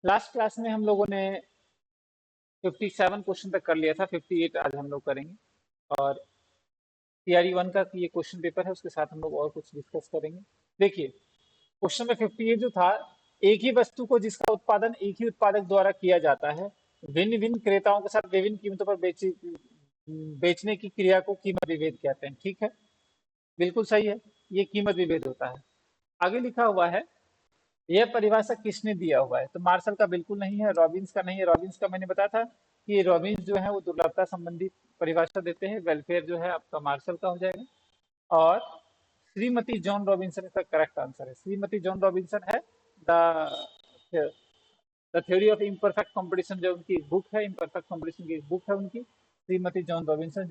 Last class में हम लोगों ने 57 क्वेश्चन तक कर लिया था, 58 आज हम लोग करेंगे। और सीआरई 1 का ये क्वेश्चन पेपर है, उसके साथ हम लोग और कुछ डिस्कस करेंगे। देखिए, क्वेश्चन में 58 जो था, एक ही वस्तु को जिसका उत्पादन एक ही उत्पादक द्वारा किया जाता है, भिन्न भिन्न क्रेताओं के साथ विभिन्न कीमतों पर बेचने की क्रिया को कीमत विभेद कहते हैं। ठीक है, बिल्कुल सही है, ये कीमत विभेद होता है। आगे लिखा हुआ है, यह परिभाषा किसने दिया हुआ है? तो मार्शल का बिल्कुल नहीं है, रॉबिन्स का नहीं है। रॉबिन्स का मैंने बताया था कि रॉबिन्स जो है वो दुर्लभता संबंधी परिभाषा देते हैं। वेलफेयर जो है आपका मार्शल का हो जाएगा। और श्रीमती जॉन रॉबिन्सन इसका करेक्ट आंसर है। श्रीमती जॉन रॉबिन्सन है the the theory of imperfect competition, जो उनकी बुक है, इम्परफेक्ट कॉम्पिटिशन की बुक है उनकी, श्रीमती जॉन रॉबिन्सन,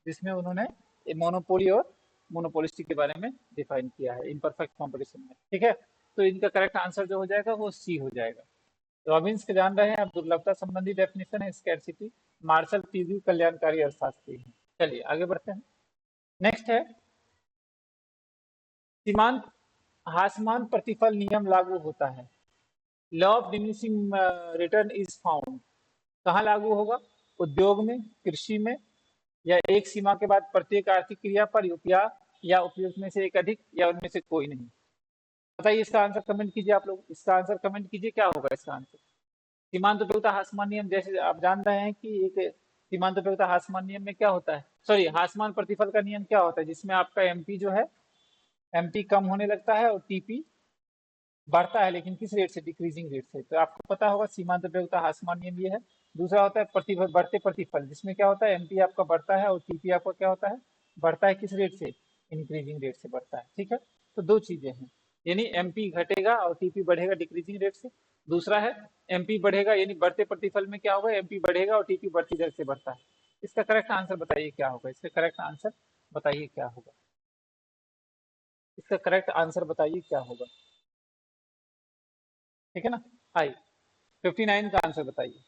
जिसमें उन्होंने मोनोपोली और मोनोपोलिस्टिक के बारे में डिफाइन किया है इम्परफेक्ट कॉम्पिटिशन में। ठीक है, तो इनका करेक्ट आंसर जो हो जाएगा वो सी हो जाएगा। रॉबिन्स के जान रहे हैं आप, दुर्लभता संबंधी डेफिनेशन है स्कैरसिटी। मार्शल तीव्र कल्याणकारी अर्थशास्त्री है। चलिए आगे बढ़ते हैं। नेक्स्ट है, सीमांत हासमान प्रतिफल नियम लागू होता है। Law of diminishing return is found कहाँ लागू होगा? उद्योग में, कृषि में, या एक सीमा के बाद प्रत्येक आर्थिक क्रिया पर, या उपयुक्त में से एक अधिक, या उनमें से कोई नहीं? बताइए इसका आंसर, कमेंट कीजिए आप लोग, इसका आंसर कमेंट कीजिए, क्या होगा इसका आंसर? सीमांत उपयोगिता हासमान नियम, जैसे आप जान रहे हैं कि एक सीमांत उपयोगिता हासमान नियम में क्या होता है, सॉरी हासमान प्रतिफल का नियम क्या होता है, जिसमें आपका एमपी जो है, एमपी कम होने लगता है और टीपी बढ़ता है, लेकिन किस रेट से? डिक्रीजिंग रेट से। तो आपको पता होगा सीमांत उपयोगिता हासमान नियम ये है। दूसरा होता है प्रतिफल, बढ़ते प्रतिफल, जिसमें क्या होता है, एमपी आपका बढ़ता है और टीपी आपका क्या होता है, बढ़ता है। किस रेट से? इंक्रीजिंग रेट से बढ़ता है। ठीक है, तो दो चीजें हैं, यानी एमपी घटेगा और टीपी बढ़ेगा डिक्रीजिंग रेट से। दूसरा है एमपी बढ़ेगा, यानी बढ़ते प्रतिफल में क्या होगा, एमपी बढ़ेगा और टीपी बढ़ती दर से बढ़ता है। इसका करेक्ट आंसर बताइए क्या होगा? इसका करेक्ट आंसर बताइए क्या होगा? इसका करेक्ट आंसर बताइए क्या होगा? ठीक है ना। हाई 59 का आंसर बताइए।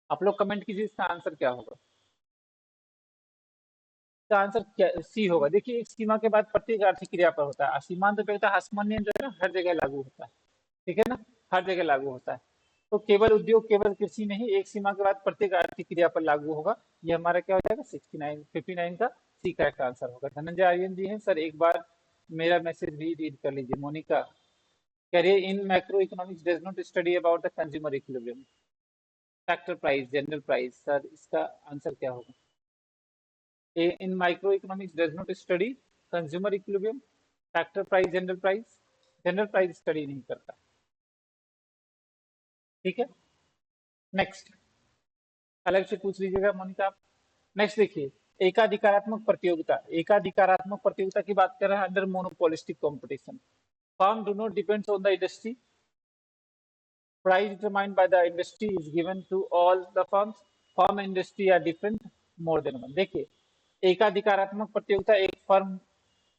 आप लोग कमेंट कीजिए इसका आंसर क्या होगा। इसका आंसर क्या सी होगा। देखिए, एक सीमा के बाद प्रत्येक आर्थिक क्रिया पर होता है। सीमांत उपयोगिता हासमान नियम जो है ना, हर जगह लागू होता है। ठीक है ना, हर जगह लागू होता है। तो केवल उद्योग, केवल कृषि नहीं, एक सीमा के बाद प्रत्येक आर्थिक क्रिया पर लागू होगा। ये हमारा क्या हो जाएगा? 59 का सी करेक्ट आंसर होगा। धनंजय आर्यन जी है सर, एक बार मेरा मैसेज भी रीड कर लीजिए। मोनिका करिए, इन macro economics does not study about the consumer equilibrium, factor price, general price. Sir इसका आंसर क्या होगा? in microeconomics does not study consumer equilibrium, factor price, general price। General price study नहीं करता। ठीक है, नेक्स्ट अलग से पूछ लीजिएगा मोनिका आप। नेक्स्ट देखिए, एकाधिकारात्मक प्रतियोगिता। एकाधिकारात्मक प्रतियोगिता की बात कर रहे हैं under monopolistic competition. Firm do not depends on the industry, price determined by the industry is given to all the firms, firm industry are different more than one। देखिए, एकाधिकारात्मक प्रतियोगिता, एक फर्म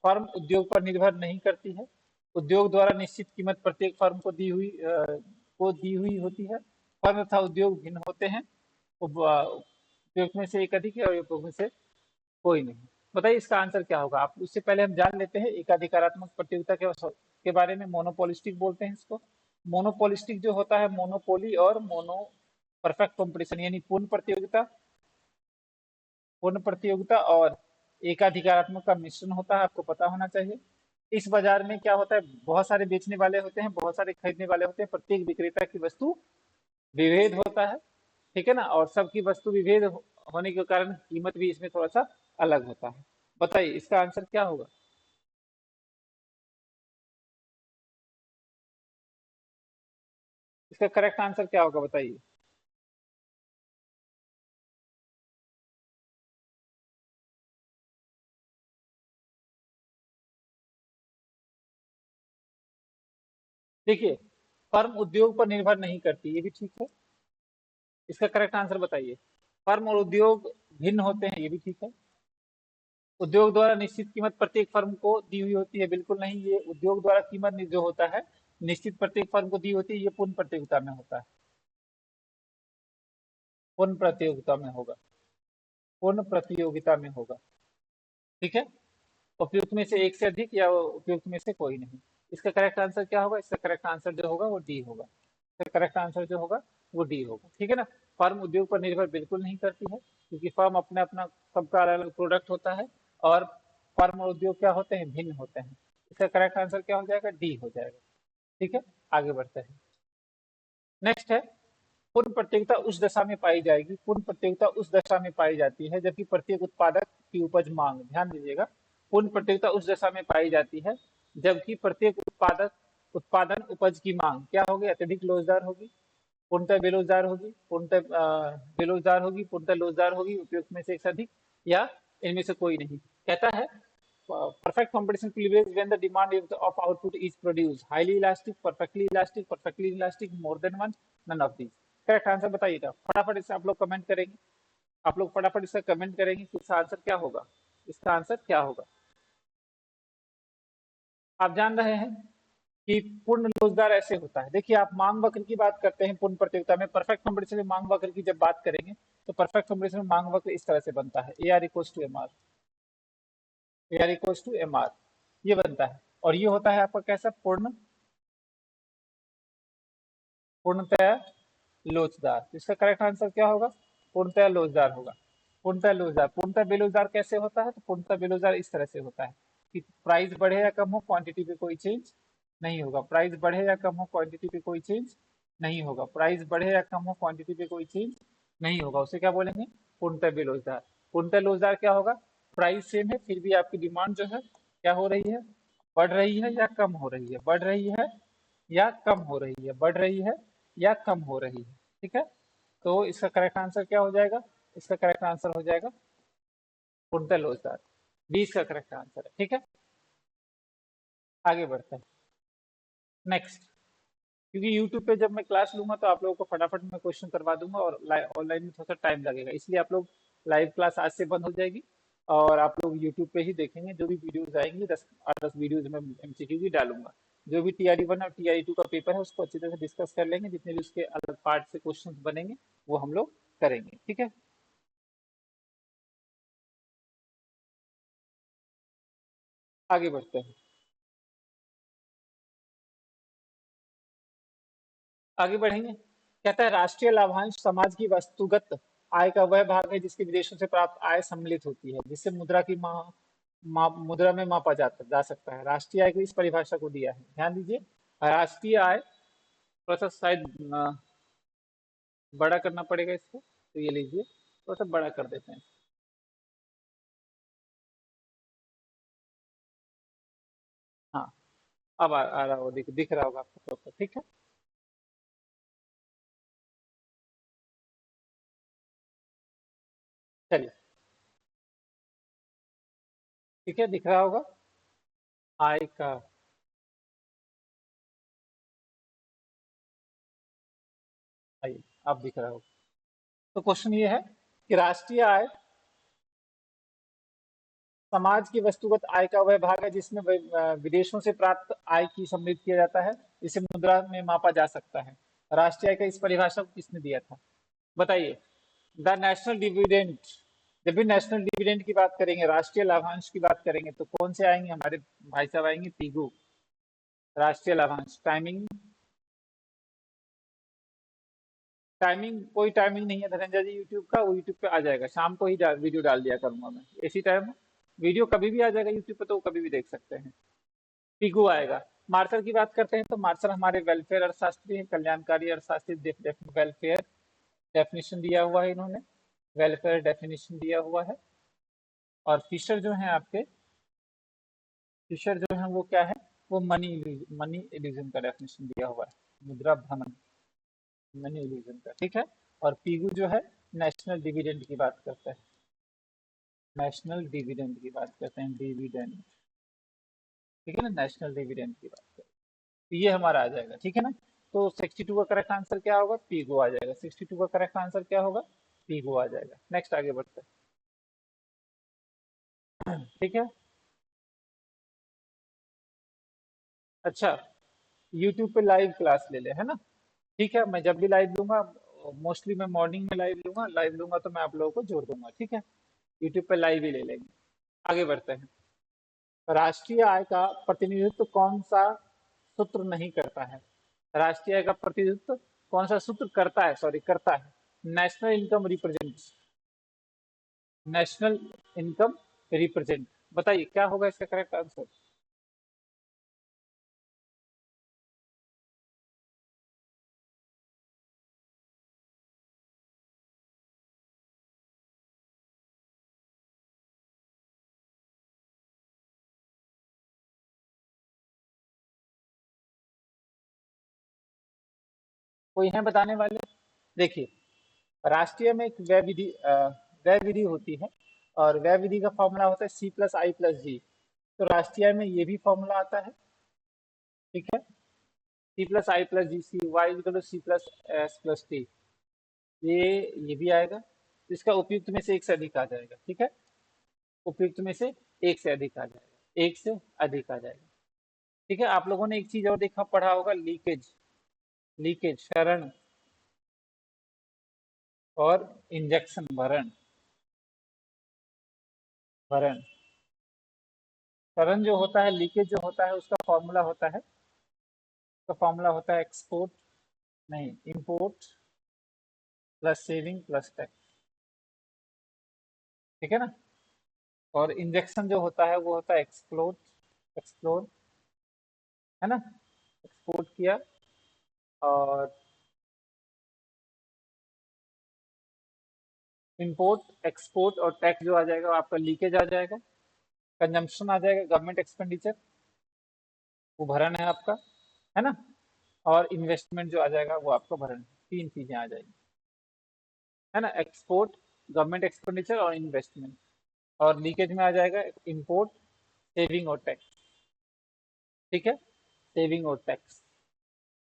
फर्म उद्योग पर निर्भर नहीं करती है। उद्योग द्वारा निश्चित कीमत प्रत्येक फर्म को दी हुई होती है। फर्म तथा उद्योग भिन्न होते हैं। उपयोग में से एक अधिक है और उपयोग में से कोई नहीं। बताइए इसका आंसर क्या होगा? आप उससे पहले हम जान लेते हैं एकाधिकारात्मक प्रतियोगिता के बारे में। मोनोपोलिस्टिक बोलते हैं इसको। मोनोपोलिस्टिक जो होता है, मोनोपोली और मोनो परफेक्ट कंपटीशन, यानी पूर्ण प्रतियोगिता और एकाधिकारात्मक का मिश्रण होता है, आपको पता होना चाहिए। इस बाजार में क्या होता है, बहुत सारे बेचने वाले होते हैं, बहुत सारे खरीदने वाले होते हैं। प्रत्येक विक्रेता की वस्तु विभेद होता है। ठीक है ना, और सबकी वस्तु विभेद होने के कारण कीमत भी इसमें थोड़ा सा अलग होता है। बताइए इसका आंसर क्या होगा? इसका करेक्ट आंसर क्या होगा बताइए? देखिए, फर्म उद्योग पर निर्भर नहीं करती, ये भी ठीक है। इसका करेक्ट आंसर बताइए। फर्म और उद्योग भिन्न होते हैं, ये भी ठीक है। उद्योग द्वारा निश्चित कीमत प्रत्येक फर्म को दी हुई होती है, बिल्कुल नहीं। ये उद्योग द्वारा कीमत जो होता है निश्चित प्रत्येक फर्म को दी होती है, ये पूर्ण प्रतियोगिता में होता है। पूर्ण प्रतियोगिता में होगा, पूर्ण प्रतियोगिता में होगा। ठीक है, उपयुक्त में से एक से अधिक या उपयुक्त में से कोई नहीं। इसका करेक्ट आंसर क्या होगा? इसका करेक्ट आंसर जो होगा वो डी होगा। इसका करेक्ट आंसर जो होगा वो डी होगा। ठीक है ना। फर्म उद्योग पर निर्भर बिल्कुल नहीं करती है, क्योंकि फर्म अपना अपना सबका अलग अलग प्रोडक्ट होता है, और फर्म और उद्योग क्या होते हैं? भिन्न होते हैं। इसका करेक्ट आंसर क्या हो जाएगा? डी हो जाएगा। ठीक है, आगे बढ़ते हैं। नेक्स्ट है, पूर्ण प्रतियोगिता उस दशा में पाई जाएगी, पूर्ण प्रतियोगिता उस दशा में पाई जाती है जबकि प्रत्येक उत्पादक की उपज मांग, ध्यान दीजिएगा, पूर्ण प्रतियोगिता उस दशा में पाई जाती है जबकि प्रत्येक उत्पादक उत्पादन उपज की मांग क्या होगी? अत्यधिक लोजदार होगी, पूर्णतः बेरोजगार होगी, पूर्णतः बेरोजगार होगी, पूर्णतः लोजदार होगी, उपयुक्त में से एक से अधिक, या इनमें से कोई नहीं। कहता है perfect competition prevails when the demand of output is produced. Highly elastic, perfectly elastic, more than one, none of these. Correct answer बताइएगा फटाफट। इससे आप लोग कमेंट करेंगे, आप लोग फटाफट इसका कमेंट करेंगे कि इसका आंसर क्या होगा। इसका आंसर क्या होगा? आप जान रहे हैं कि पूर्ण रोजगार ऐसे होता है। देखिए, आप मांग वक्र की बात करते हैं पूर्ण प्रतियोगिता में, परफेक्ट कॉम्पिटिशन में मांग वक्र की जब बात करेंगे तो परफेक्ट कॉम्पिटिशन में मांग वक्र इस तरह से बनता है, A R equals to M R, A R equals to M R, ये बनता है। और ये होता है आपका कैसा? पूर्णतया लोचदार। तो इसका करेक्ट आंसर क्या होगा? पूर्णतया लोचदार होगा। पूर्णतः लोचदार। पूर्णतः बेरोजगार कैसे होता है? तो पूर्णतः बेरोजगार इस तरह से होता है कि प्राइस बढ़े या कम हो, क्वांटिटी पे कोई चेंज नहीं होगा। प्राइस बढ़े या कम हो, क्वांटिटी पे कोई चेंज नहीं होगा। प्राइस बढ़े या कम हो, क्वांटिटी पे कोई चेंज नहीं होगा। उसे क्या बोलेंगे? पूर्णतः बेरोजगार। पूर्णतः रोजगार क्या होगा? प्राइस सेम है, फिर भी आपकी डिमांड जो है क्या हो रही है? बढ़ रही है या कम हो रही है? बढ़ रही है या कम हो रही है? बढ़ रही है या कम हो रही है? ठीक है, तो इसका करेक्ट आंसर क्या हो जाएगा? इसका करेक्ट आंसर हो जाएगा पूर्णतः रोजगार। 20 का करेक्ट आंसर है। ठीक है, आगे बढ़ते हैं। नेक्स्ट, क्योंकि यूट्यूब पे जब मैं क्लास लूंगा तो आप लोगों को फटाफट मैं क्वेश्चन करवा दूंगा, और ऑनलाइन में थोड़ा सा टाइम लगेगा, इसलिए आप लोग लाइव क्लास आज से बंद हो जाएगी, और आप लोग यूट्यूब पे ही देखेंगे। जो भी वीडियोज आएंगी 10 वीडियोज में एमसीक्यू की डालूंगा। जो भी TRE 1 और TRE 2 का पेपर है उसको अच्छी तरह से डिस्कस कर लेंगे, जितने भी उसके अलग पार्ट से क्वेश्चन बनेंगे वो हम लोग करेंगे। ठीक है, आगे बढ़ते हैं। आगे बढ़ेंगे। कहता है राष्ट्रीय लाभांश समाज की वस्तुगत आय का वह भाग है जिसके विदेशों से प्राप्त आय सम्मिलित होती है, जिससे मुद्रा की मुद्रा में मापा जा सकता है। राष्ट्रीय आय की इस परिभाषा को दिया है, ध्यान दीजिए। राष्ट्रीय आय, थोड़ा सा शायद बड़ा करना पड़ेगा इसको, तो ये लीजिए, थोड़ा सा बड़ा कर देते हैं। हाँ, अब आ रहा हो, दिख रहा होगा आपको प्रॉपर। ठीक है, चलिए, ठीक है, दिख रहा होगा आय का। आइए, अब दिख रहा होगा। तो क्वेश्चन ये है कि राष्ट्रीय आय समाज की वस्तुगत आय का वह भाग है जिसमें विदेशों से प्राप्त आय की सम्मिलित किया जाता है, इसे मुद्रा में मापा जा सकता है। राष्ट्रीय आय का इस परिभाषा को किसने दिया था? बताइए। The national dividend. जब भी नेशनल डिविडेंड की बात करेंगे, राष्ट्रीय लाभांश की बात करेंगे, तो कौन से आएंगे? हमारे भाई साहब आएंगे, पीगू। राष्ट्रीय लाभांश। टाइमिंग, टाइमिंग कोई टाइमिंग नहीं है धनंजय जी, यूट्यूब का वो यूट्यूब पे आ जाएगा, शाम को ही वीडियो डाल दिया करूंगा मैं इसी टाइम। वीडियो कभी भी आ जाएगा यूट्यूब पे, तो वो कभी भी देख सकते हैं। पीगू आएगा। मार्शल की बात करते हैं तो मार्शल हमारे वेलफेयर अर्थशास्त्री हैं, कल्याणकारी अर्थशास्त्री। वेलफेयर डेफिनेशन दिया हुआ है इन्होंने, वेलफेयर डेफिनेशन दिया हुआ है। और फिशर जो है आपके, फिशर जो है वो क्या है? वो मनी इल्यूजन का डेफिनेशन दिया हुआ है, मुद्रा भ्रमण, मनी इल्यूजन का। ठीक है, और पीगू जो है नेशनल डिविडेंड की बात करता है, नेशनल डिविडेंड की बात करते हैं, डिविडेंड। ठीक है ना, नेशनल डिविडेंड की बात करते हैं। तो ये हमारा आ जाएगा। ठीक है ना, तो 62 का करेक्ट आंसर क्या होगा? पीगो आ जाएगा। 62 का करेक्ट आंसर क्या होगा? पीगो आ जाएगा। नेक्स्ट, आगे बढ़ते हैं। ठीक है, अच्छा, यूट्यूब पे लाइव क्लास ले ले, है ना। ठीक है, मैं जब भी लाइव लूंगा, मोस्टली मैं मॉर्निंग में लाइव लूंगा, तो मैं आप लोगों को जोड़ दूंगा। ठीक है, यूट्यूब पे लाइव ही ले लेंगे। आगे बढ़ते हैं। राष्ट्रीय आय का प्रतिनिधित्व कौन सा सूत्र नहीं करता है? राष्ट्रीय आय का प्रतिनिधित्व कौन सा सूत्र करता है, सॉरी करता है? National income represent, national income represent. बताइए क्या होगा इसका करेक्ट आंसर? कोई है बताने वाले? देखिए, राष्ट्रीय में एक व्यय विधि होती है, और व्यय विधि का फॉर्मूला होता है C+I+G। तो राष्ट्रीय में ये भी फॉर्मूला आता है, ठीक है। C+I+G, Y = C+S+T, ये भी आएगा। इसका उपयुक्त में से एक से अधिक आ जाएगा, ठीक है। उपयुक्त में से एक से अधिक आ जाएगा, एक से अधिक आ जाएगा, ठीक है। आप लोगों ने एक चीज और देखा पढ़ा होगा, लीकेज, लीकेज शरण और इंजेक्शन भरण। भरण, शरण जो होता है, लीकेज जो होता है, उसका फॉर्मूला होता है, उसका फॉर्मूला होता है एक्सपोर्ट, नहीं import plus saving plus tax, ठीक है ना। और इंजेक्शन जो होता है वो होता है एक्सप्लोर, एक्सप्लोर, है ना, एक्सपोर्ट किया। और इंपोर्ट, एक्सपोर्ट और टैक्स जो आ जाएगा वो आपका लीकेज आ जाएगा। कंजम्पशन आ जाएगा गवर्नमेंट एक्सपेंडिचर, वो भरण है आपका, है ना। और इन्वेस्टमेंट जो आ जाएगा वो आपका भरण है। तीन चीजें आ जाएगी, है ना, एक्सपोर्ट, गवर्नमेंट एक्सपेंडिचर और इन्वेस्टमेंट। और लीकेज में आ जाएगा इंपोर्ट, सेविंग और टैक्स, ठीक है, सेविंग और टैक्स।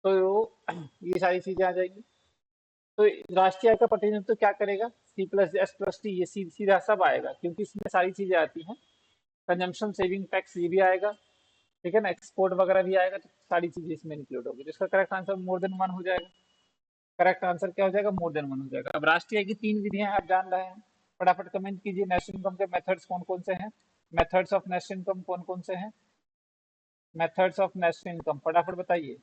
तो ये सारी चीजें आ जाएंगी। तो राष्ट्रीय आय का प्रतिनिधित्व क्या करेगा? C+S+T, ये सीधा सब आएगा, क्योंकि इसमें सारी चीजें आती हैं। कंजम्पशन, सेविंग, टैक्स, ये भी आएगा, ठीक है ना, एक्सपोर्ट वगैरह भी आएगा, तो सारी चीजें इसमें इंक्लूड होगी। तो इसका correct answer more than one हो जाएगा। करेक्ट आंसर क्या हो जाएगा? मोर देन वन हो जाएगा। अब राष्ट्रीय की तीन विधियां आप जान रहे हैं, फटाफट कमेंट कीजिए। नेशनल इनकम के मेथड्स कौन कौन से हैं? मेथड्स ऑफ नेशनल इनकम कौन कौन से हैं? मेथड्स ऑफ नेशनल इनकम फटाफट बताइए।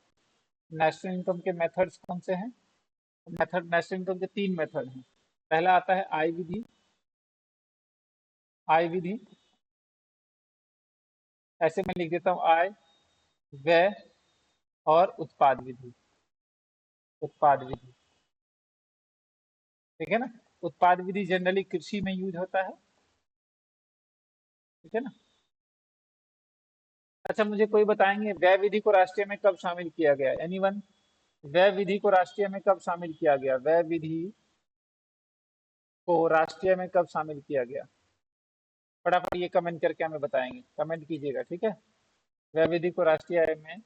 नेशनल इनकम के मेथड्स कौन से हैं? मेथड, नेशनल इनकम के तीन मेथड हैं। पहला आता है आय विधि, आय विधि, ऐसे मैं लिख देता हूँ, आय, व्यय और उत्पाद विधि, उत्पाद विधि, ठीक है ना। उत्पाद विधि जनरली कृषि में यूज होता है, ठीक है ना। अच्छा, मुझे कोई बताएंगे व्यय विधि को राष्ट्रीय में कब शामिल किया गया? एनीवन? व्यय विधि को राष्ट्रीय में कब शामिल किया गया? व्यय विधि को राष्ट्रीय में कब शामिल किया गया? फटाफट ये कमेंट करके हमें बताएंगे, कमेंट कीजिएगा, ठीक है। व्यय विधि को राष्ट्रीय आय में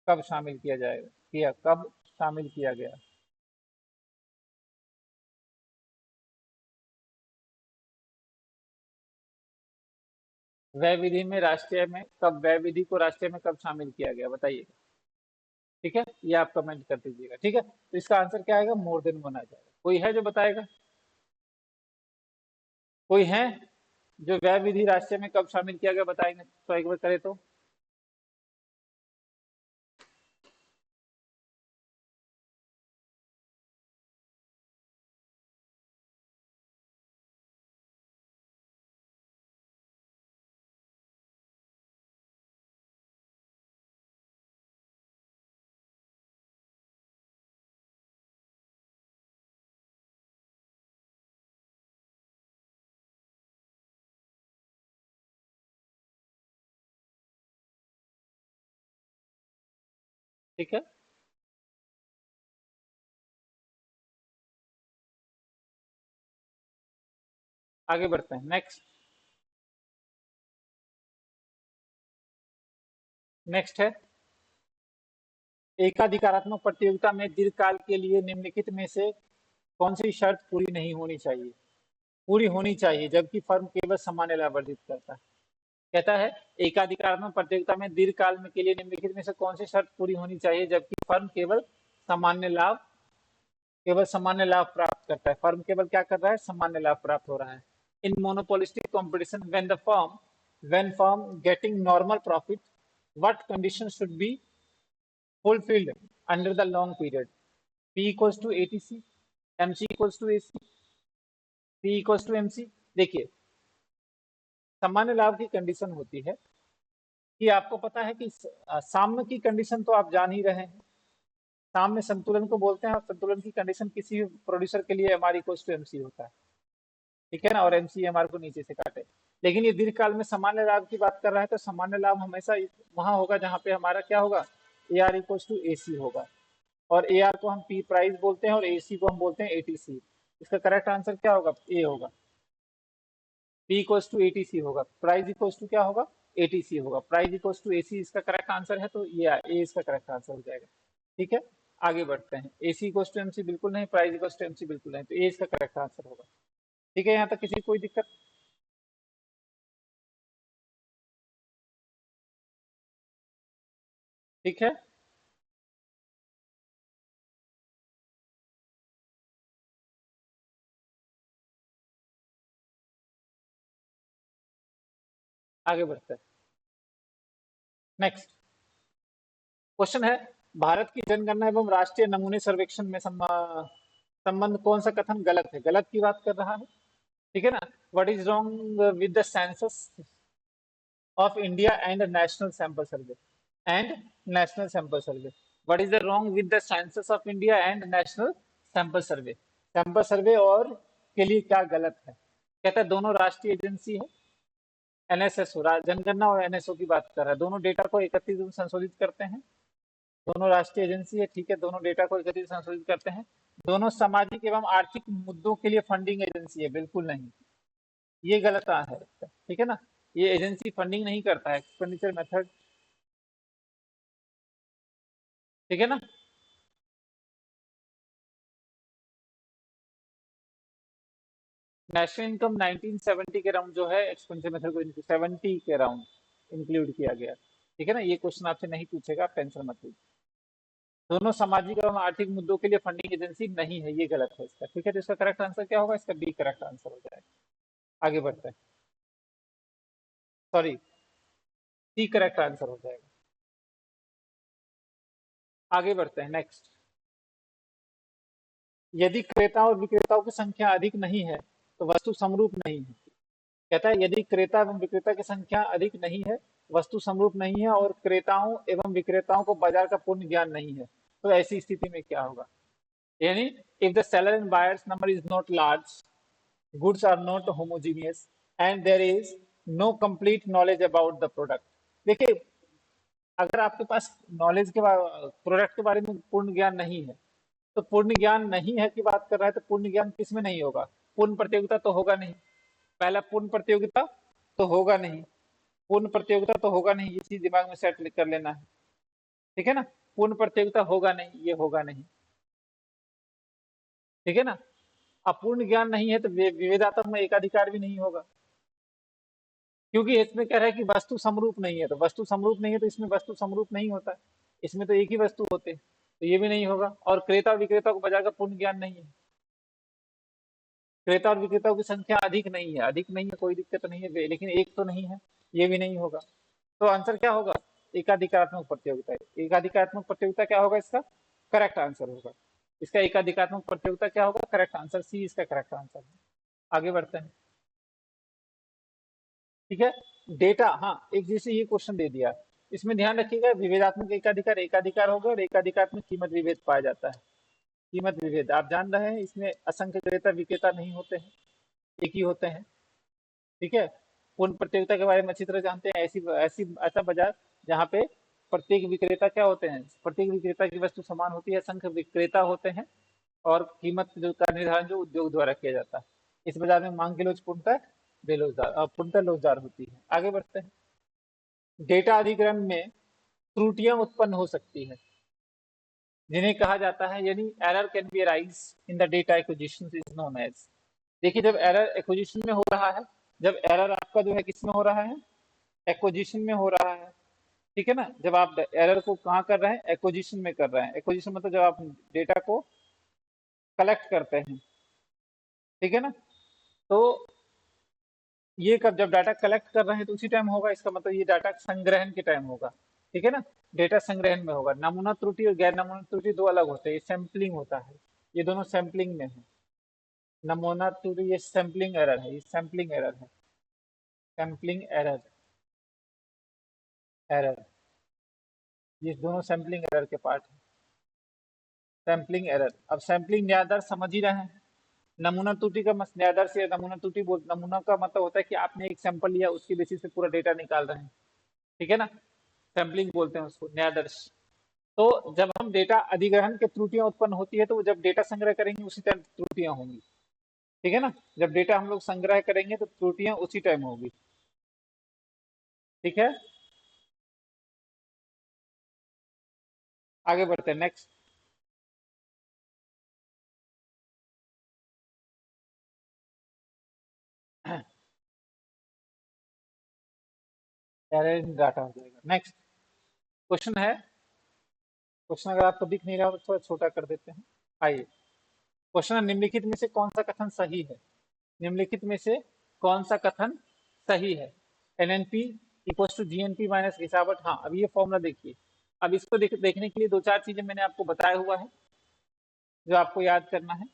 कब शामिल किया जाएगा, किया कब शामिल किया गया? व्यय विधि में राष्ट्रीय में कब, व्यय विधि को राष्ट्रीय में कब शामिल किया गया बताइएगा, ठीक है। ये आप कमेंट कर दीजिएगा, ठीक है। तो इसका आंसर क्या आएगा? मोर देन वन आ जाएगा। कोई है जो बताएगा? कोई है जो व्यय विधि राष्ट्रीय में कब शामिल किया गया बताएंगे तो एक बार करे तो। ठीक है, आगे बढ़ते हैं। नेक्स्ट, नेक्स्ट है, एकाधिकारात्मक प्रतियोगिता में दीर्घकाल के लिए निम्नलिखित में से कौन सी शर्त पूरी नहीं होनी चाहिए? पूरी होनी चाहिए जबकि फर्म केवल सामान्य लाभ अर्जित करता है। कहता है एकाधिकारात्मक प्रतियोगिता में दीर्घकाल में के लिए निम्नलिखित में से कौन सी शर्त पूरी होनी चाहिए जबकि फर्म केवल सामान्य लाभ, केवल सामान्य लाभ प्राप्त करता है। फर्म केवल क्या कर रहा है? सामान्य लाभ प्राप्त हो रहा है। in monopolistic competition when firm getting normal profit, what conditions should be fulfilled under the long period? P equals to ATC, MC equals to AC, P equals to MC. देखिए, सामान्य लाभ की कंडीशन होती है कि आपको पता है कि साम्य की कंडीशन तो आप जान ही रहे हैं, साम्य संतुलन को बोलते हैं, और संतुलन की कंडीशन किसी भी प्रोड्यूसर के लिए एमआर इक्वल्स टू एमसी होता है, ठीक है ना, और एमसी एमआर को नीचे से काटे। लेकिन ये दीर्घकाल में सामान्य लाभ की बात कर रहा है, तो सामान्य लाभ हमेशा वहां होगा जहां पे हमारा क्या होगा, ए आर इक्वल्स टू ए सी होगा, और ए आर को हम पी प्राइस बोलते हैं और ए सी को हम बोलते हैं एटीसी। इसका करेक्ट आंसर क्या होगा, ए होगा। पी इक्वल्स टू एटीसी होगा, प्राइस इक्वल्स टू क्या होगा, एटीसी होगा, प्राइस इक्वल्स टू एसी इसका करेक्ट आंसर है, तो ये ए इसका करेक्ट आंसर हो जाएगा। ठीक है, आगे बढ़ते हैं। एसी इक्वल्स टू एमसी बिल्कुल नहीं, प्राइस इक्वल्स टू एमसी बिल्कुल नहीं, तो ए इसका करेक्ट आंसर होगा। ठीक है, यहाँ तक किसी कोई दिक्कत? ठीक है, आगे बढ़ते हैं। नेक्स्ट क्वेश्चन है, भारत की जनगणना एवं राष्ट्रीय नमूने सर्वेक्षण में संबंध कौन सा कथन गलत है? गलत की बात कर रहा है, ठीक है ना। What is wrong with the census of India and national sample survey, and national sample survey. What is the wrong with the census of India and national sample survey? Sample survey और के लिए क्या गलत है? कहता है दोनों राष्ट्रीय एजेंसी है, एनएसएसओ जनगणना और एनएसओ की बात कर रहा है, दोनों डेटा को एकत्रित एवं संशोधित करते हैं, दोनों राष्ट्रीय एजेंसी है, ठीक है, दोनों डेटा को एकत्रित संशोधित करते हैं, दोनों सामाजिक एवं आर्थिक मुद्दों के लिए फंडिंग एजेंसी है, बिल्कुल नहीं, ये गलत है, ठीक है ना। ये एजेंसी फंडिंग नहीं करता है, एक्सपेंडिचर मेथड, ठीक है ना। नेशनल इनकम 1970 के राउंड जो है एक्सपेंडिचर मेथड को 70 के राउंड इंक्लूड किया गया, ठीक है ना। ये क्वेश्चन आपसे नहीं पूछेगा, आप टेंशन मत लीजिए। दोनों सामाजिक एवं आर्थिक मुद्दों के लिए फंडिंग एजेंसी नहीं है, ये गलत है इसका, ठीक है। तो इसका करेक्ट आंसर क्या होगा, इसका बी करेक्ट आंसर हो जाएगा। आगे बढ़ते हैं, सॉरी, सी करेक्ट आंसर हो जाएगा। आगे बढ़ते हैं, नेक्स्ट। यदि क्रेता और विक्रेताओं की संख्या अधिक नहीं है तो वस्तु समरूप नहीं है। कहता है यदि क्रेता एवं विक्रेता की संख्या अधिक नहीं है, वस्तु समरूप नहीं है, और क्रेताओं एवं विक्रेताओं को बाजार का पूर्ण ज्ञान नहीं है, तो ऐसी स्थिति में क्या होगा? यानी if the seller and buyers number is not large, goods are not homogeneous and there is no complete knowledge about the product। देखिए, अगर आपके पास नॉलेज के प्रोडक्ट के बारे में पूर्ण ज्ञान नहीं है, तो पूर्ण ज्ञान नहीं है की बात कर रहा है, तो पूर्ण ज्ञान किस में नहीं होगा? पूर्ण प्रतियोगिता तो होगा नहीं, पहला पूर्ण प्रतियोगिता तो होगा नहीं, पूर्ण प्रतियोगिता तो होगा नहीं, ये चीज दिमाग में सेट कर लेना है, ठीक है ना। पूर्ण प्रतियोगिता होगा नहीं, ये होगा नहीं, ठीक है ना। अपूर्ण ज्ञान नहीं है तो विवेदात्मक में एकाधिकार भी नहीं होगा, क्योंकि इसमें कह रहा है कि वस्तु समरूप नहीं है, तो वस्तु समरूप नहीं है तो इसमें वस्तु समरूप नहीं होता है, इसमें तो एक ही वस्तु होते हैं, तो ये भी नहीं होगा। और क्रेता और विक्रेता को बाजार का पूर्ण ज्ञान नहीं है, क्रेता और विक्रेताओं की संख्या अधिक नहीं है, अधिक नहीं है कोई दिक्कत नहीं है, लेकिन एक तो नहीं है, ये भी नहीं होगा। तो आंसर क्या होगा? एकाधिकारात्मक प्रतियोगिता। एकाधिकारात्मक प्रतियोगिता क्या होगा इसका? करेक्ट आंसर होगा इसका। एकाधिकात्मक प्रतियोगिता क्या होगा? करेक्ट आंसर, सी इसका करेक्ट आंसर है। आगे बढ़ते हैं, ठीक है। डेटा, हाँ, एक जैसे ये क्वेश्चन दे दिया, इसमें ध्यान रखिएगा, विभेदात्मक एकाधिकार एकाधिकार होगा, और एकाधिकार में कीमत विभेद पाया जाता है। कीमत विभेद आप जान रहे हैं, इसमें असंख्य क्रेता विक्रेता नहीं होते हैं, एक ही होते हैं, ठीक है। पूर्ण प्रतियोगिता के बारे में अच्छी तरह जानते हैं, ऐसी ऐसी ऐसा बाजार जहाँ पे प्रत्येक विक्रेता क्या होते हैं, प्रत्येक विक्रेता की वस्तु समान होती है, असंख्य विक्रेता होते हैं, और कीमत जो का निर्धारण जो उद्योग द्वारा किया जाता है। इस बाजार में मांग की लोच पूर्णतः बेरोजगार पूर्णतः लोचदार होती है। आगे बढ़ते हैं, डेटा अधिग्रहण में त्रुटियां उत्पन्न हो सकती है, जिन्हें कहा जाता है, यानी error can be arise in the data acquisition is known as. देखिए, जब एरर एक्विजिशन में हो रहा है, जब एरर आपका जो है किस में हो रहा है? एक्विजिशन में हो रहा है, ठीक है ना। जब आप एरर को कहाँ कर रहे हैं? एक्विजिशन में कर रहे हैं। एक्विजिशन मतलब जब आप डेटा को कलेक्ट करते हैं, ठीक है ना। तो ये कब, जब डाटा कलेक्ट कर रहे हैं तो उसी टाइम होगा, इसका मतलब ये डाटा संग्रहण के टाइम होगा। ठीक है ना, डेटा संग्रहण में होगा। नमूना त्रुटि और गैर नमूना त्रुटि दो अलग होते हैं, ये सैंपलिंग होता है, ये दोनों सैंपलिंग में है। नमूना त्रुटि ये सैंपलिंग एरर है, ये सैंपलिंग एरर है, सैंपलिंग एरर, एरर, ये दोनों सैंपलिंग एरर के पार्ट है। सैंपलिंग एरर, अब सैंपलिंग न्यायदर समझ ही रहे हैं। नमूना त्रुटि का न्यायदर से नमूना त्रुटि बोल, नमूना का मतलब होता है कि आपने एक सैंपल लिया, उसके बेसिस पे पूरा डेटा निकाल रहे हैं। ठीक है ना, सैंपलिंग बोलते हैं उसको, न्यायदर्श। तो जब हम डेटा अधिग्रहण की त्रुटियां उत्पन्न होती है, तो वो जब डेटा संग्रह करेंगे उसी टाइम त्रुटियां होंगी। ठीक है ना, जब डेटा हम लोग संग्रह करेंगे तो त्रुटियां उसी टाइम होगी। ठीक है, आगे बढ़ते हैं नेक्स्ट। डाटा हो जाएगा। नेक्स्ट क्वेश्चन है, क्वेश्चन अगर आपको दिख नहीं रहा हो तो थोड़ा छोटा कर देते हैं। आइए, क्वेश्चन है, निम्नलिखित में से कौन सा कथन सही है? निम्नलिखित में से कौन सा कथन सही है? NNP equal to GNP minus घिसावट। हाँ, अब ये फॉर्मूला देखिए। अब इसको देखने के लिए दो चार चीजें मैंने आपको बताया हुआ है जो आपको याद करना है।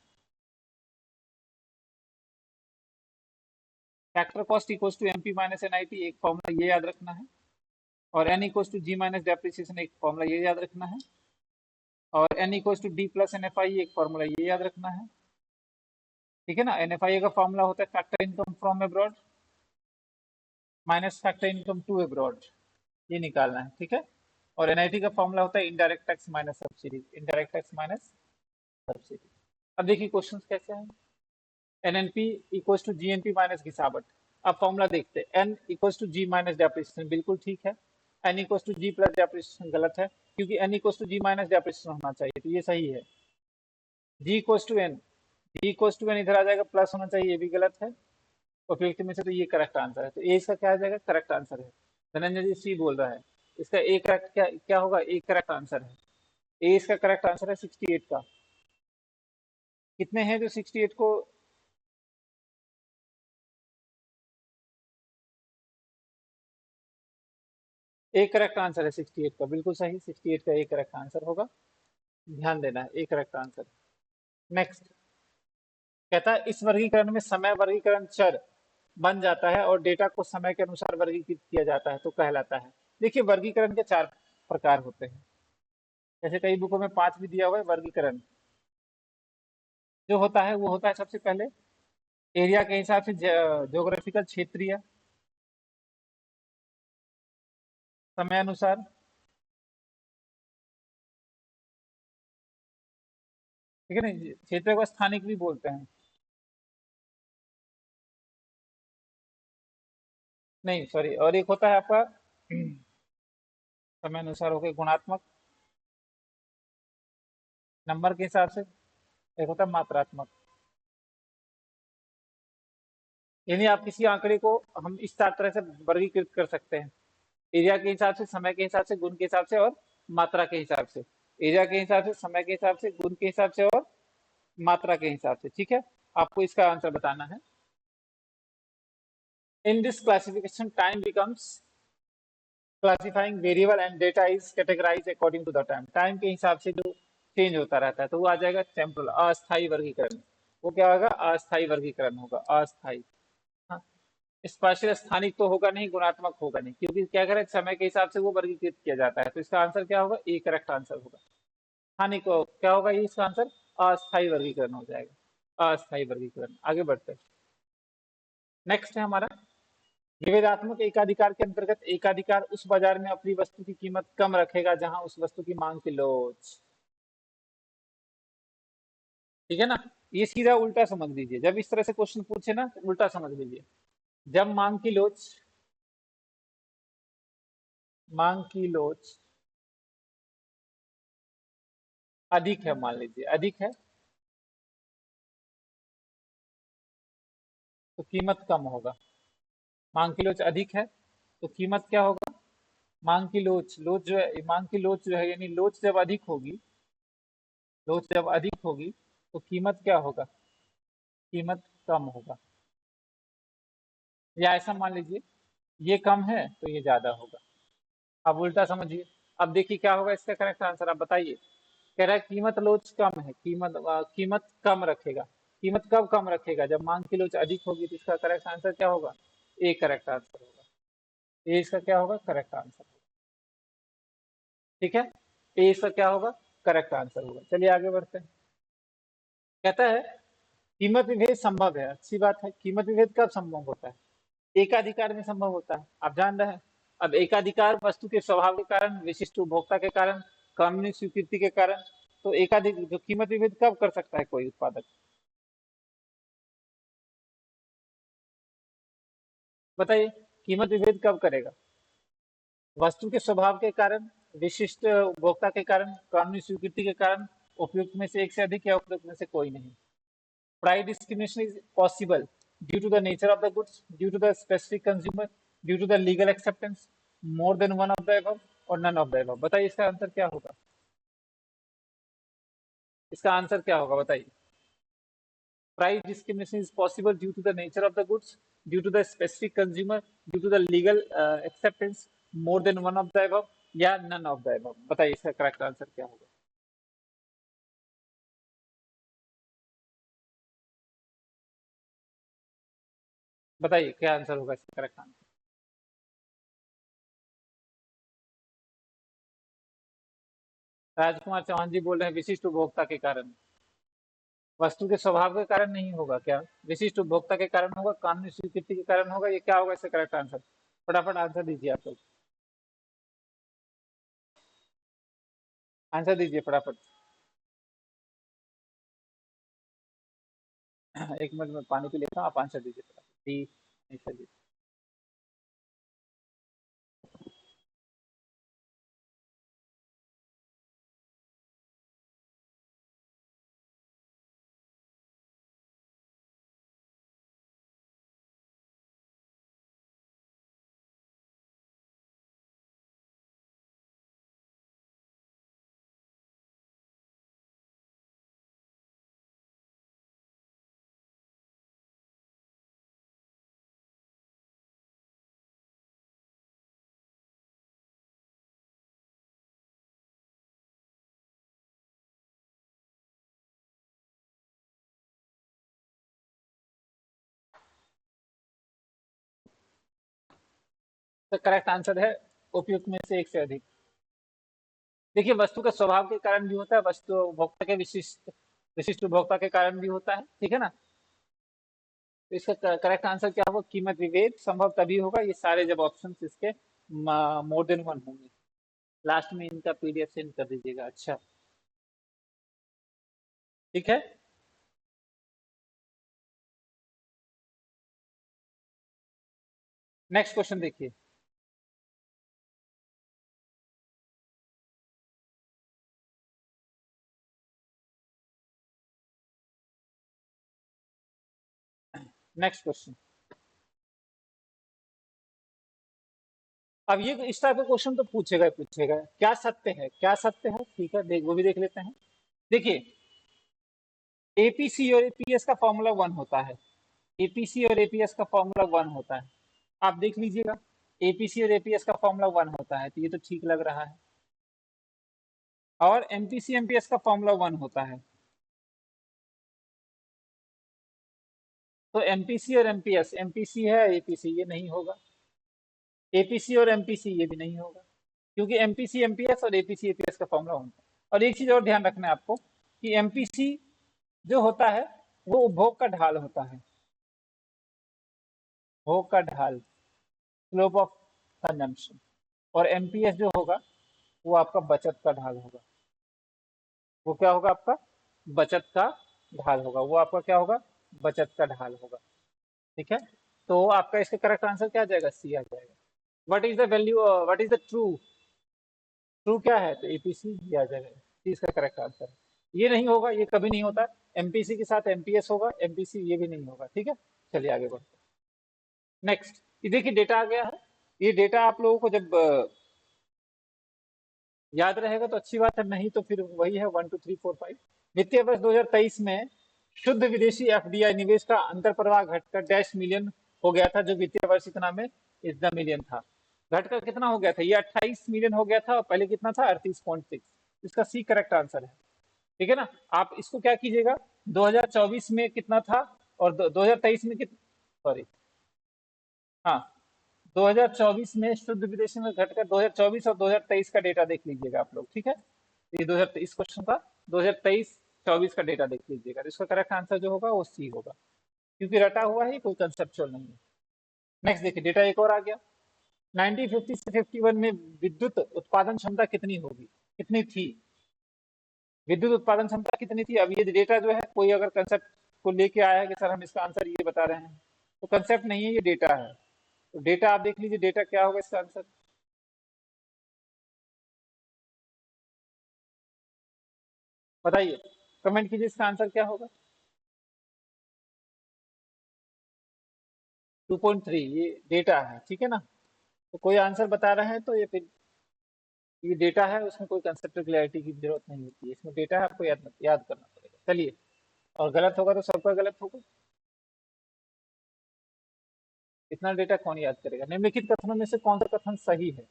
Factor cost equal to MP minus NIT, एक फॉर्मूला ये याद रखना है। और N equal to G minus depreciation, एक फॉर्मूला ये याद रखना है। और N equal to D plus NFI, एक फॉर्मूला ये याद रखना है। ठीक है ना, एनएफआई का फॉर्मूला होता है factor income from abroad minus factor income to abroad, ये निकालना है। ठीक है, और एनआईटी का फॉर्मूला होता है indirect tax minus subsidy, indirect tax minus subsidy. अब देखिए क्वेश्चन कैसे हैं। NNP equal to GNP minus घिसावट। अब फॉर्मूला देखते हैं, N equal to G minus depreciation, बिल्कुल ठीक है। N equal to G plus depreciation गलत है, क्योंकि N equal to G minus depreciation होना चाहिए, तो ये सही है। G equal to N, G equal to N इधर आ जाएगा, प्लस होना चाहिए, ये भी गलत है। उपयुक्त में से तो ये करेक्ट आंसर है, तो ए इसका क्या आ जाएगा, करेक्ट आंसर है। धनंजय जी सी बोल रहा है, इसका ए करेक्ट क्या क्या होगा, ए करेक्ट आंसर है। ए इसका करेक्ट आंसर है 68 का। कितने हैं जो 68 को, ए करेक्ट आंसर है 68 का, बिल्कुल सही, 68 का ए करेक्ट आंसर होगा। ध्यान देना है, ए करेक्ट आंसर। नेक्स्ट कहता है, इस वर्गीकरण में समय वर्गीकरण चर बन जाता है और डेटा को समय के अनुसार वर्गीकृत किया जाता है तो कहलाता है। देखिए, वर्गीकरण के चार प्रकार होते हैं, जैसे कई बुकों में पांच भी दिया हुआ है। वर्गीकरण जो होता है वो होता है सबसे पहले एरिया के हिसाब से, ज्योग्राफिकल क्षेत्रीय, समय अनुसार, ठीक है ना, क्षेत्र को स्थानिक भी बोलते हैं। नहीं सॉरी, और एक होता है आपका समय अनुसार हो गया गुणात्मक, नंबर के हिसाब से। एक होता है मात्रात्मक, यानी आप किसी आंकड़े को हम इस चार तरह से वर्गीकृत कर सकते हैं, एरिया के हिसाब से, समय के हिसाब से, गुण के हिसाब से और मात्रा के हिसाब से। एरिया के हिसाब से, समय के हिसाब से, गुण के हिसाब से और मात्रा के हिसाब से। ठीक है, आपको इसका आंसर बताना है। In this classification time becomes classifying variable and data is categorise according to the time. Time के हिसाब से जो चेंज होता रहता है तो वो आ जाएगा टेम्पोरल, अस्थायी वर्गीकरण। वो क्या होगा, अस्थायी वर्गीकरण होगा, अस्थायी। हाँ, स्पाशियल स्थानिक तो होगा नहीं, गुणात्मक होगा नहीं, क्योंकि क्या करें, समय के हिसाब से वो वर्गीकृत किया जाता है, तो इसका आंसर क्या होगा, ए करेक्ट आंसर होगा। स्थानिक को क्या होगा, ये इसका आंसर अस्थायी वर्गीकरण हो जाएगा, अस्थायी वर्गीकरण। आगे बढ़ते हैं, नेक्स्ट है हमारा निवेदात्मक एकाधिकार के अंतर्गत, एकाधिकार उस बाजार में अपनी वस्तु की कीमत कम रखेगा जहां उस वस्तु की मांग की लोच। ठीक है ना, ये सीधा उल्टा समझ लीजिए, जब इस तरह से क्वेश्चन पूछे ना तो उल्टा समझ लीजिए। जब मांग की लोच, मांग की लोच अधिक है, मान लीजिए अधिक है, तो कीमत कम होगा। मांग की लोच अधिक है तो कीमत क्या होगा, मांग की लोच, लोच जो है, मांग की लोच जो है, यानी लोच जब अधिक होगी, लोच जब अधिक होगी तो कीमत क्या होगा, कीमत कम होगा। या ऐसा मान लीजिए ये कम है तो ये ज्यादा होगा। अब उल्टा समझिए। अब देखिए क्या होगा इसका करेक्ट आंसर, आप बताइए। कह रहा है कीमत लोच कम है, कीमत कम रखेगा। कीमत कब कम रखेगा? जब मांग की लोच अधिक होगी। तो इसका करेक्ट आंसर क्या होगा? ए करेक्ट आंसर होगा। ए इसका क्या होगा? करेक्ट आंसर होगा। ठीक है, ए इसका क्या होगा? करेक्ट आंसर होगा। चलिए आगे बढ़ते हैं। कहता है कीमत विभेद संभव है। अच्छी बात है। कीमत विभेद कब संभव होता है? एकाधिकार में संभव होता है, आप जान रहे हैं। अब एकाधिकार वस्तु के स्वभाव के कारण, विशिष्ट उपभोक्ता के कारण, कानूनी स्वीकृति के कारण। तो एकाधिक जो कीमत विभेद कब कर सकता है कोई उत्पादक? बताइए, कीमत विभेद कब करेगा? वस्तु के स्वभाव के कारण, विशिष्ट उपभोक्ता के कारण, कानूनी स्वीकृति के कारण, उपयुक्त में से एक से अधिक या उपयुक्त में से कोई नहीं। Price discrimination is possible due to the nature of the goods, due to the specific consumer, due to the legal acceptance, more than one of the above और none of the above। बताइए इसका answer क्या होगा? इसका answer क्या होगा बताइए? Price discrimination is possible due to the nature of the goods, due to the specific consumer, due to the legal acceptance, more than one of the above या none of the above। बताइए इसका correct answer क्या होगा? बताइए क्या answer होगा इसका correct answer? राजकुमार चौहान जी बोल रहे हैं विशिष्ट उपभोक्ता के कारण। वस्तु के स्वभाव के कारण नहीं होगा क्या? विशिष्ट उपभोक्ता के कारण होगा, कानूनी स्वीकृति के कारण होगा। ये क्या होगा इसका करेक्ट आंसर? फटाफट आंसर दीजिए आप लोग। आंसर दीजिए फटाफट। एक मिनट में पानी पी लेता हूँ, आप आंसर दीजिए फटाफट। डी आंसर दीजिए। तो करेक्ट आंसर है उपयुक्त में से एक से अधिक। देखिए वस्तु का स्वभाव के कारण भी होता है, वस्तु उपभोक्ता के विशिष्ट विशिष्ट उपभोक्ता के कारण भी होता है। ठीक है ना? तो इसका करेक्ट आंसर क्या होगा? कीमत विभेद संभव तभी होगा ये सारे जब ऑप्शन इसके मोर देन वन होंगे। लास्ट में इनका पीडीएफ सेंड कर दीजिएगा। अच्छा, ठीक है। नेक्स्ट क्वेश्चन देखिए। Next question. अब ये इस टाइप का क्वेश्चन तो पूछेगा ही पूछेगा। क्या सत्य है? क्या सत्य है? ठीक है, देख वो भी देख लेते हैं। देखिए एपीसी और एपीएस का फॉर्मूला वन होता है। एपीसी और एपीएस का फॉर्मूला वन होता है। आप देख लीजिएगा। एपीसी और एपीएस का फॉर्मूला वन होता है, तो ये तो ठीक लग रहा है। और एमपीसी एमपीएस का फॉर्मूला वन होता है। तो एमपीसी और एमपीएस, एमपीसी है एपीसी, ये नहीं होगा। एपीसी और एमपीसी ये भी नहीं होगा, क्योंकि एमपीसी एमपीएस और एपीसी एपीएस का फॉर्मूला होता है। और एक चीज और ध्यान रखना है आपको कि एमपीसी जो होता है वो उपभोग का ढाल होता है। भोग का ढाल, स्लोप ऑफ कंजम्पशन। और एमपीएस जो होगा वो आपका बचत का ढाल होगा। वो क्या होगा आपका? बचत का ढाल होगा। वो आपका क्या होगा? बचत का ढाल होगा। ठीक है। तो आपका इसका करेक्ट आंसर क्या आ जाएगा? सी आ जाएगा। What is the value, what is the true? True क्या है? तो एपीसी ये आ जाएगा। सी इसका करेक्ट आंसर है। ये नहीं होगा, ये कभी नहीं होता। एमपीसी के साथ एमपीएस होगा, एमपीसी ये भी नहीं होगा। ठीक है, चलिए आगे बढ़ते हैं। नेक्स्ट, ये देखिए डेटा आ गया है। ये डेटा आप लोगों को जब याद रहेगा तो अच्छी बात है, नहीं तो फिर वही है 1 2 3 4 5। वित्तीय वर्ष 2023 में शुद्ध विदेशी एफडीआई निवेश का अंतर प्रवाह घटकर डैश मिलियन हो गया था, जो वित्तीय वर्ष इतना में इतना मिलियन था। घटकर कितना हो गया था, ये 28 मिलियन हो गया था और पहले कितना था 38.6। इसका सी करेक्ट आंसर है। ठीक है ना। आप इसको क्या कीजिएगा, 2024 में कितना था और 2023 में कितना, सॉरी, हाँ, 2024 में शुद्ध विदेशी में घटकर 2024 और 2023 का डेटा देख लीजिएगा आप लोग। ठीक है, तो ये 2023 क्वेश्चन का 2023-24 का डेटा देख लीजिएगा, तो इसका करेक्ट आंसर जो होगा वो सी होगा, क्योंकि रटा हुआ है, कोई कंसेप्चुअल नहीं है। नेक्स्ट देखिए, डेटा एक और आ गया। 1950 से 51 में विद्युत उत्पादन क्षमता कितनी होगी, कितनी थी, विद्युत उत्पादन क्षमता कितनी थी। अब ये डेटा जो है, कोई अगर कंसेप्ट को लेके आया है कि सर हम इसका आंसर ये बता रहे हैं, तो कंसेप्ट नहीं है, ये डेटा है। तो डेटा आप देख लीजिए, डेटा क्या होगा इसका आंसर, बताइए, कमेंट कीजिए इसका आंसर क्या होगा। 2.3 ये डेटा है, ठीक है ना। तो कोई आंसर बता रहे हैं तो ये फिर ये डेटा है, उसमें कोई कंसेप्ट क्लैरिटी की जरूरत नहीं होती है, इसमें डेटा है, आपको याद करना पड़ेगा। चलिए, और गलत होगा तो सबका गलत होगा, इतना डेटा कौन याद करेगा। निम्नलिखित कथनों में से कौन सा कथन सही है,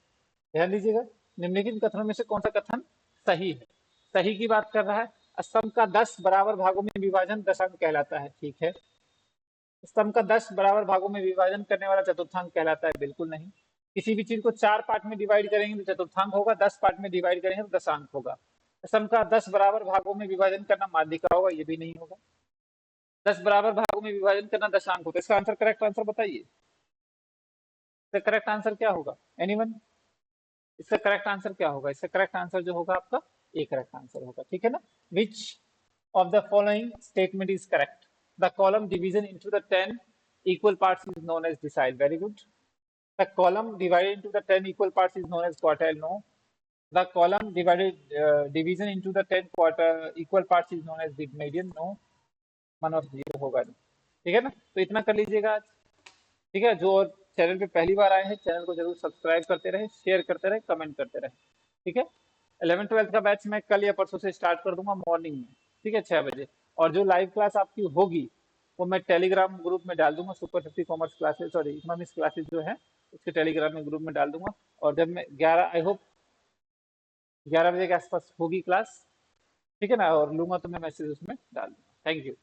ध्यान दीजिएगा, निम्नलिखित कथनों में से कौन सा कथन सही है। सही की बात कर रहा है, स्तंभ का 10 बराबर भागों में विभाजन दशांश कहलाता है, ठीक है। स्तंभ का 10 बराबर भागों में विभाजन करने वाला चतुर्थांक कहलाता है, बिल्कुल नहीं। किसी भी चीज को 4 पार्ट में डिवाइड करेंगे तो चतुर्थांक होगा, 10 पार्ट में डिवाइड करेंगे तो दशांक होगा। स्तंभ का 10 बराबर भागों में विभाजन करना माध्यिका होगा, ये भी नहीं होगा। 10 बराबर भागों में विभाजन करना दशांक होता है। इसका आंसर, करेक्ट आंसर बताइए, इसका करेक्ट आंसर क्या होगा, एनीवन। इसका करेक्ट आंसर क्या होगा, इसका करेक्ट आंसर जो होगा आपका ए करेक्ट आंसर होगा, ठीक है ना। Which of the following statement is correct, the column division into the 10 equal parts is known as decile, very good. The column divided into the 10 equal parts is known as quartile, no. The column division into the 10 quarter equal parts is known as the median, no. One of zero होगा नहीं, ठीक है ना। तो इतना कर लीजिएगा आज, ठीक है। जो और चैनल पे पहली बार आए हैं, चैनल को जरूर सब्सक्राइब करते रहे, शेयर करते रहे, कमेंट करते रहे, ठीक है। 11th-12th का बैच मैं कल या परसों से स्टार्ट कर दूंगा मॉर्निंग में, ठीक है, 6 बजे। और जो लाइव क्लास आपकी होगी वो मैं टेलीग्राम ग्रुप में डाल दूंगा, super 50 commerce classes, sorry economics classes जो है उसके टेलीग्राम में ग्रुप में डाल दूंगा। और जब मैं 11, आई होप 11 बजे के आसपास होगी क्लास, ठीक है ना, और लूंगा तो मैं मैसेज उसमें डाल दूंगा। Thank you.